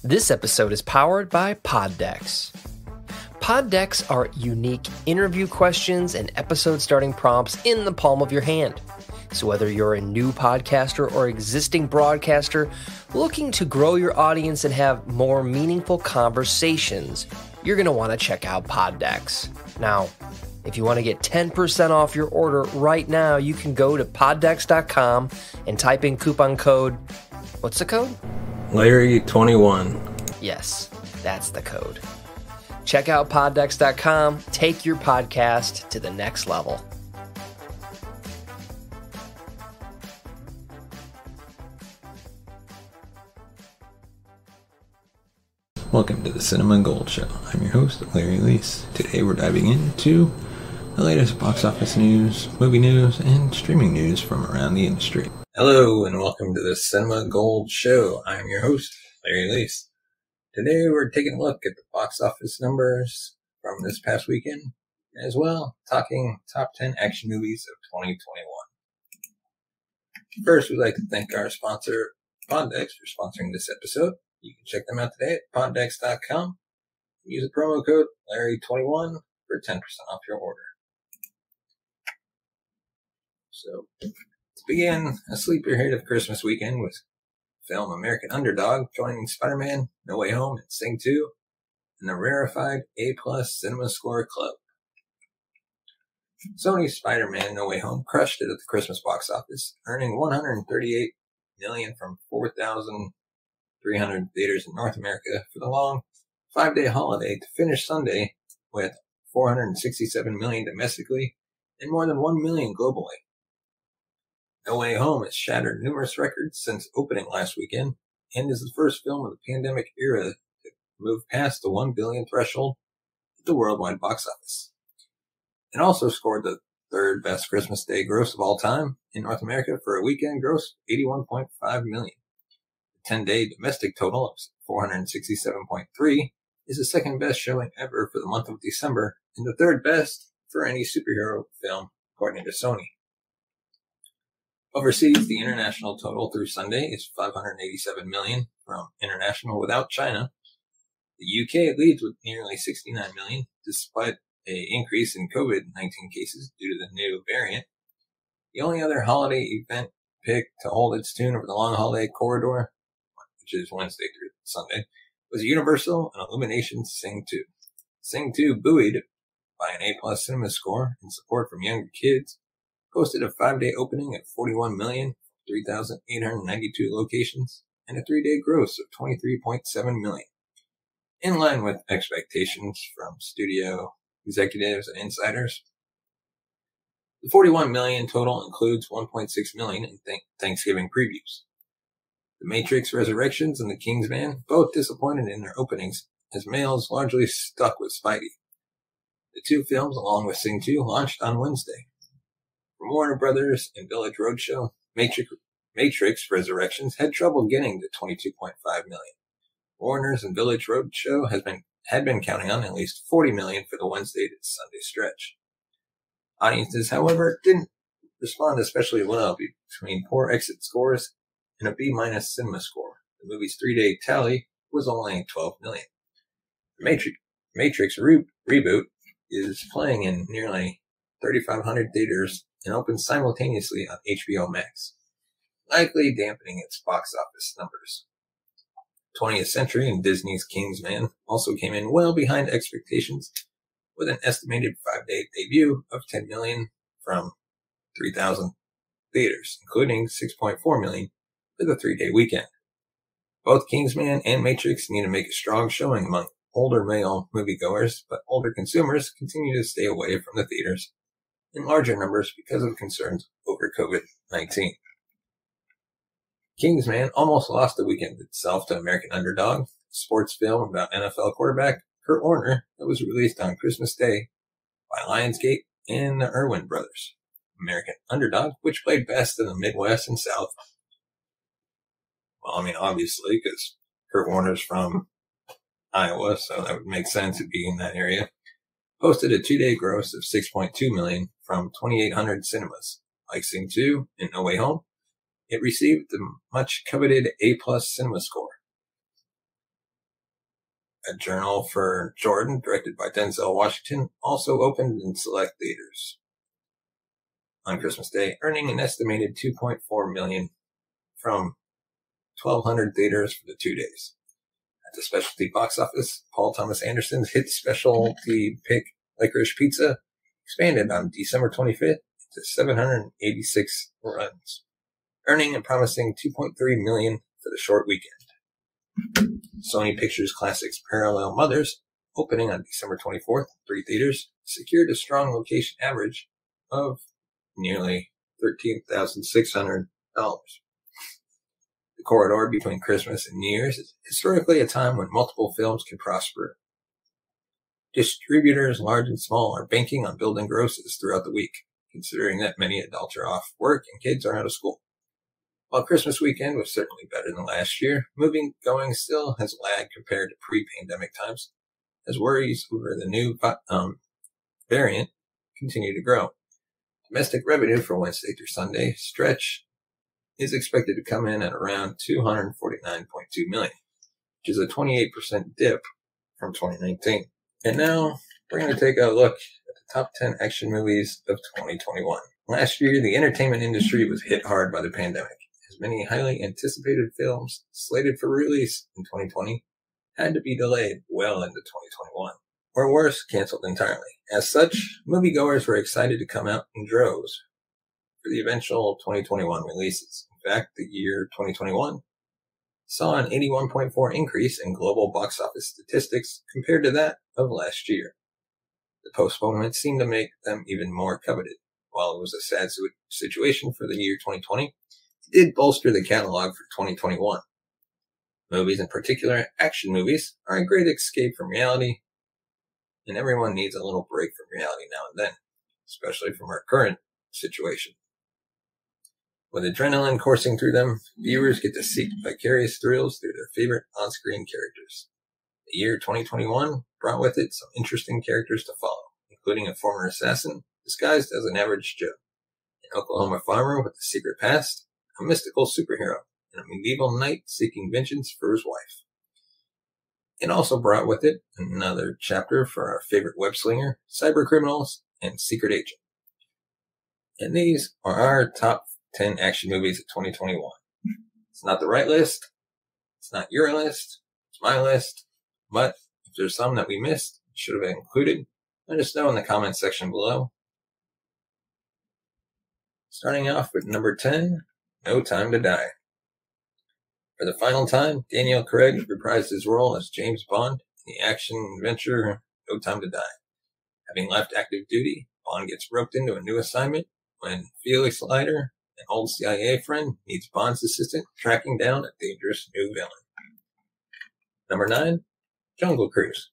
This episode is powered by Pod Decks. Pod Decks are unique interview questions and episode starting prompts in the palm of your hand. So whether you're a new podcaster or existing broadcaster looking to grow your audience and have more meaningful conversations, you're going to want to check out Pod Decks. Now, if you want to get 10% off your order right now, you can go to poddecks.com and type in coupon code. What's the code? Larry21. Yes, that's the code. Check out poddecks.com. Take your podcast to the next level. Welcome to the Cinema Gold Show. I'm your host, Larry Leese. Today we're diving into the latest box office news, movie news, and streaming news from around the industry. Hello and welcome to the Cinema Gold Show. I'm your host, Larry Leese. Today we're taking a look at the box office numbers from this past weekend, as well talking top 10 action movies of 2021. First, we'd like to thank our sponsor, Poddex, for sponsoring this episode. You can check them out today at poddex.com. Use the promo code Larry21 for 10% off your order. So, to begin, a sleeper hit of Christmas weekend was film American Underdog, joining Spider-Man, No Way Home, and Sing 2 in the rarefied A+ Cinema Score Club. Sony's Spider-Man, No Way Home crushed it at the Christmas box office, earning $138 million from 4,300 theaters in North America for the long 5-day holiday to finish Sunday with $467 million domestically and more than $1 million globally. No Way Home has shattered numerous records since opening last weekend and is the first film of the pandemic era to move past the $1 billion threshold at the worldwide box office. It also scored the third best Christmas Day gross of all time in North America for a weekend gross of $81.5 million. The 10-day domestic total of $467.3 is the second best showing ever for the month of December and the third best for any superhero film, according to Sony. Overseas, the international total through Sunday is $587 million from international without China. The UK leads with nearly $69 million, despite an increase in COVID-19 cases due to the new variant. The only other holiday event picked to hold its tune over the long holiday corridor, which is Wednesday through Sunday, was Universal and Illumination's Sing 2. Sing 2, buoyed by an A+ cinema score and support from younger kids, posted a 5-day opening at $41 million, 3,892 locations, and a 3-day gross of $23.7 million. In line with expectations from studio executives and insiders. The $41 million total includes $1.6 million in Thanksgiving previews. The Matrix Resurrections and The Kingsman both disappointed in their openings, as males largely stuck with Spidey. The two films, along with Sing 2, launched on Wednesday. For Warner Brothers and Village Roadshow, Matrix Resurrections had trouble getting to $22.5 million. Warner's and Village Roadshow had been counting on at least $40 million for the Wednesday to Sunday stretch. Audiences, however, didn't respond especially well between poor exit scores and a B- cinema score. The movie's 3-day tally was only $12 million. The Matrix reboot is playing in nearly 3,500 theaters and opens simultaneously on HBO Max, likely dampening its box office numbers. 20th Century and Disney's Kingsman also came in well behind expectations, with an estimated 5-day debut of $10 million from 3,000 theaters, including $6.4 million for the 3-day weekend. Both Kingsman and Matrix need to make a strong showing among older male moviegoers, but older consumers continue to stay away from the theaters in larger numbers because of concerns over COVID-19. Kingsman almost lost the weekend itself to American Underdog, a sports film about NFL quarterback Kurt Warner that was released on Christmas Day by Lionsgate and the Erwin brothers. American Underdog, which played best in the Midwest and South. Well, I mean, obviously, because Kurt Warner's from Iowa, so that would make sense to be in that area. Posted a 2-day gross of $6.2 million from 2,800 cinemas. Like Sing 2 and No Way Home, it received the much coveted A+ cinema score. A Journal for Jordan, directed by Denzel Washington, also opened in select theaters on Christmas Day, earning an estimated $2.4 million from 1,200 theaters for the 2 days. At the specialty box office, Paul Thomas Anderson's hit specialty pick Licorice Pizza expanded on December 25th to 786 runs, earning a promising $2.3 million for the short weekend. Sony Pictures Classics Parallel Mothers, opening on December 24th, 3 theaters, secured a strong location average of nearly $13,600. The corridor between Christmas and New Year's is historically a time when multiple films can prosper. Distributors, large and small, are banking on building grosses throughout the week, considering that many adults are off work and kids are out of school. While Christmas weekend was certainly better than last year, movie-going still has lagged compared to pre-pandemic times, as worries over the new variant continue to grow. Domestic revenue for Wednesday through Sunday stretch is expected to come in at around $249.2 million, which is a 28% dip from 2019. And now we're going to take a look at the top 10 action movies of 2021. Last year, the entertainment industry was hit hard by the pandemic, as many highly anticipated films slated for release in 2020 had to be delayed well into 2021, or worse, canceled entirely. As such, moviegoers were excited to come out in droves for the eventual 2021 releases. In fact, the year 2021 saw an 81.4 increase in global box office statistics compared to that of last year. The postponement seemed to make them even more coveted. While it was a sad situation for the year 2020, it did bolster the catalog for 2021. Movies, in particular action movies, are a great escape from reality, and everyone needs a little break from reality now and then, especially from our current situation. With adrenaline coursing through them, viewers get to seek vicarious thrills through their favorite on-screen characters. The year 2021 brought with it some interesting characters to follow, including a former assassin disguised as an average Joe, an Oklahoma farmer with a secret past, a mystical superhero, and a medieval knight seeking vengeance for his wife. It also brought with it another chapter for our favorite web-slinger, cyber criminals, and secret agent. And these are our top 10 action movies of 2021. It's not the right list. It's not your list. It's my list. But if there's some that we missed, should have been included, let us know in the comments section below. Starting off with number 10, No Time to Die. For the final time, Daniel Craig reprised his role as James Bond in the action-adventure No Time to Die. Having left active duty, Bond gets roped into a new assignment when Felix Leiter, an old CIA friend, needs Bond's assistant tracking down a dangerous new villain. Number 9, Jungle Cruise.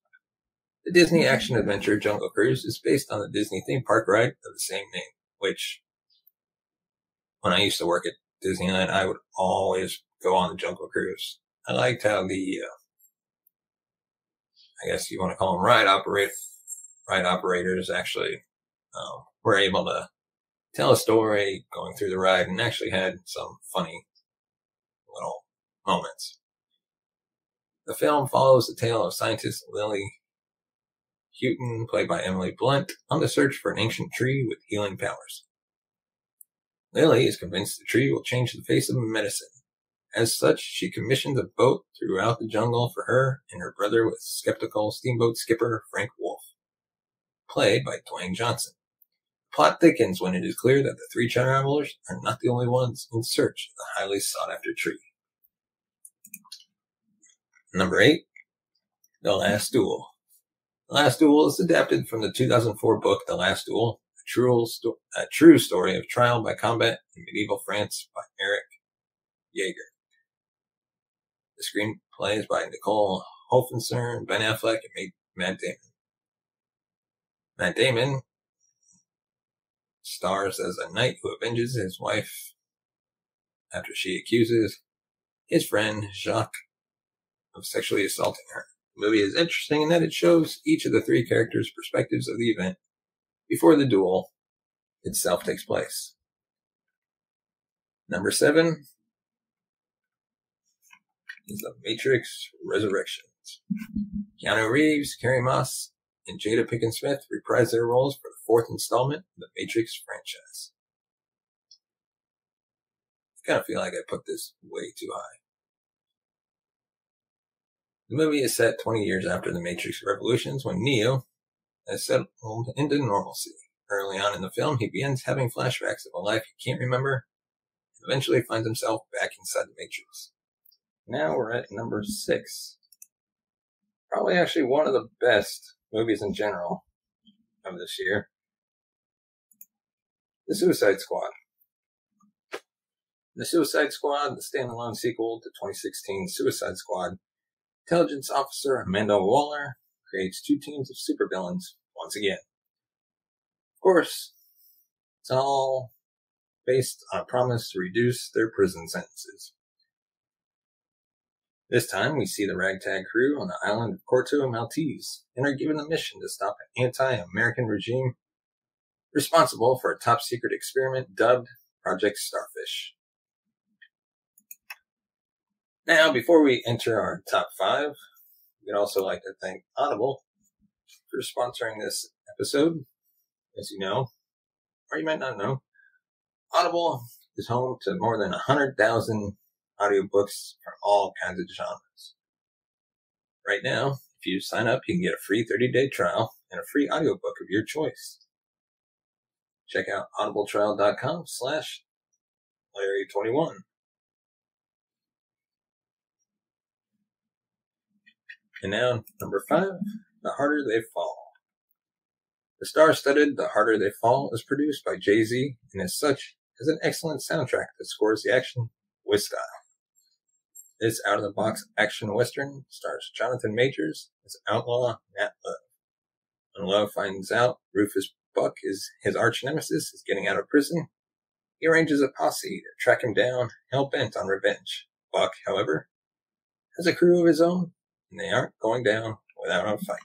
The Disney action-adventure Jungle Cruise is based on the Disney theme park ride of the same name, which, when I used to work at Disneyland, I would always go on the Jungle Cruise. I liked how the, I guess you want to call them ride operators actually were able to tell a story going through the ride and actually had some funny little moments. The film follows the tale of scientist Lily Houghton, played by Emily Blunt, on the search for an ancient tree with healing powers. Lily is convinced the tree will change the face of medicine. As such, she commissions a boat throughout the jungle for her and her brother with skeptical steamboat skipper Frank Wolf, played by Dwayne Johnson. The plot thickens when it is clear that the 3 travelers are not the only ones in search of the highly sought-after tree. Number 8, The Last Duel. The Last Duel is adapted from the 2004 book The Last Duel, a true story of trial by combat in medieval France by Eric Jaeger. The screenplay is by Nicole Hofenser, Ben Affleck, and Matt Damon. Matt Damon stars as a knight who avenges his wife after she accuses his friend Jacques of sexually assaulting her. The movie is interesting in that it shows each of the 3 characters' perspectives of the event before the duel itself takes place. Number 7 is The Matrix Resurrections. Keanu Reeves, Carrie Moss, and Jada Pinkett Smith reprise their roles for the fourth installment of the Matrix franchise. I kind of feel like I put this way too high. The movie is set 20 years after the Matrix revolutions when Neo has settled into normalcy. Early on in the film, he begins having flashbacks of a life he can't remember and eventually finds himself back inside the Matrix. Now we're at number 6. Probably actually one of the best movies in general of this year. The Suicide Squad. The Suicide Squad, the standalone sequel to 2016 Suicide Squad, intelligence officer Amanda Waller creates 2 teams of supervillains once again. Of course, it's all based on a promise to reduce their prison sentences. This time, we see the ragtag crew on the island of Corto Maltese and are given the mission to stop an anti-American regime responsible for a top-secret experiment dubbed Project Starfish. Now, before we enter our top 5, we'd also like to thank Audible for sponsoring this episode. As you know, or you might not know, Audible is home to more than 100,000 audiobooks from all kinds of genres. Right now, if you sign up, you can get a free 30-day trial and a free audiobook of your choice. Check out audibletrial.com/Larry21. And now, number 5, The Harder They Fall. The star-studded The Harder They Fall is produced by Jay-Z and as such has an excellent soundtrack that scores the action with style. This out-of-the-box action western stars Jonathan Majors as outlaw Nat Love. When Love finds out Rufus Buck is his arch-nemesis is getting out of prison, he arranges a posse to track him down, hell-bent on revenge. Buck, however, has a crew of his own, and they aren't going down without a fight.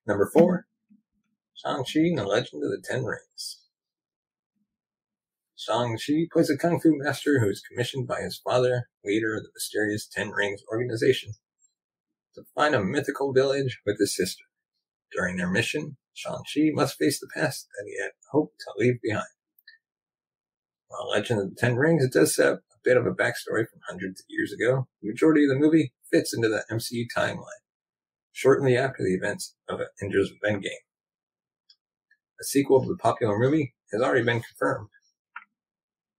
Number 4, Shang-Chi and the Legend of the Ten Rings. Shang-Chi plays a kung fu master who is commissioned by his father, leader of the mysterious Ten Rings organization, to find a mythical village with his sister. During their mission, Shang-Chi must face the past that he had hoped to leave behind. While Legend of the Ten Rings does set up a bit of a backstory from hundreds of years ago, the majority of the movie fits into the MCU timeline, shortly after the events of Avengers Endgame. A sequel to the popular movie has already been confirmed.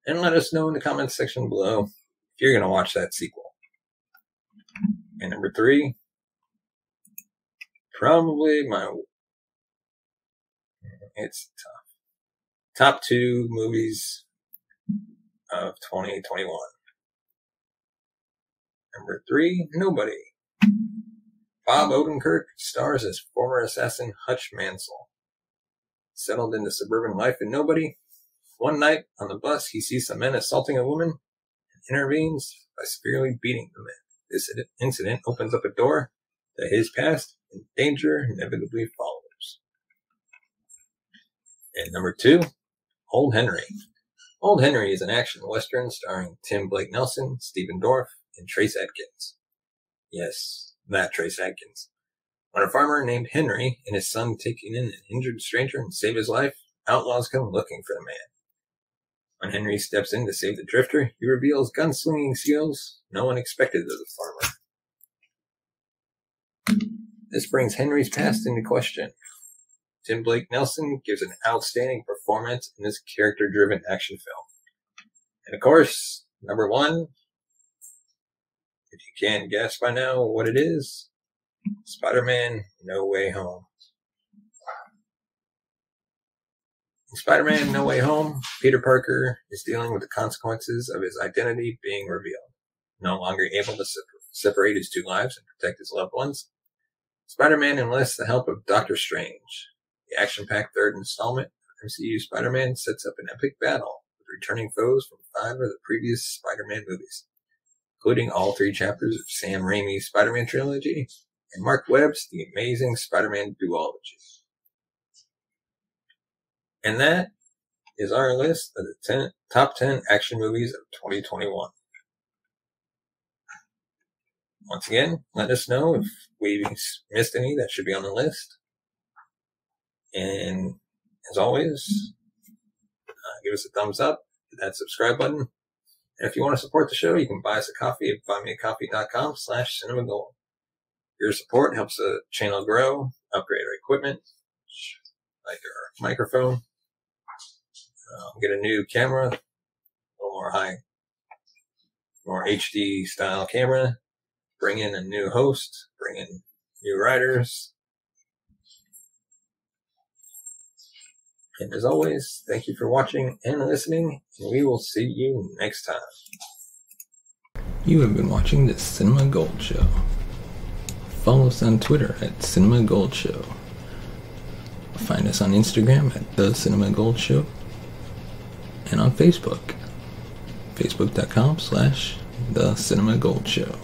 And let us know in the comments section below if you're going to watch that sequel. And number 3, probably it's tough. Top 2 movies of 2021. Number 3, Nobody. Bob Odenkirk stars as former assassin Hutch Mansell. Settled into suburban life in Nobody, one night on the bus he sees some men assaulting a woman and intervenes by severely beating the men. This incident opens up a door to his past, and danger inevitably follows. And number 2, Old Henry. Old Henry is an action western starring Tim Blake Nelson, Stephen Dorff, and Trace Adkins. Yes, that Trace Adkins. When a farmer named Henry and his son take in an injured stranger and save his life, outlaws come looking for the man. When Henry steps in to save the drifter, he reveals gunslinging skills no one expected of the farmer. This brings Henry's past into question. Tim Blake Nelson gives an outstanding performance in this character-driven action film. And of course, number 1, if you can't guess by now what it is, Spider-Man No Way Home. In Spider-Man No Way Home, Peter Parker is dealing with the consequences of his identity being revealed. No longer able to separate his 2 lives and protect his loved ones, Spider-Man enlists the help of Doctor Strange. The action-packed 3rd installment of MCU Spider-Man sets up an epic battle with returning foes from 5 of the previous Spider-Man movies, including all 3 chapters of Sam Raimi's Spider-Man trilogy and Mark Webb's The Amazing Spider-Man duology. And that is our list of the top 10 action movies of 2021. once again, let us know if we missed any that should be on the list. And as always, give us a thumbs up, hit that subscribe button. And if you want to support the show, you can buy us a coffee at buymeacoffee.com/cinemagold. Your support helps the channel grow, upgrade our equipment, like our microphone, get a new camera, a little more HD style camera, bring in a new host, bring in new writers. And as always, thank you for watching and listening, and we will see you next time. You have been watching the Cinema Gold Show. Follow us on Twitter at Cinema Gold Show. Find us on Instagram at The Cinema Gold Show. And on Facebook, facebook.com/The Cinema Gold Show.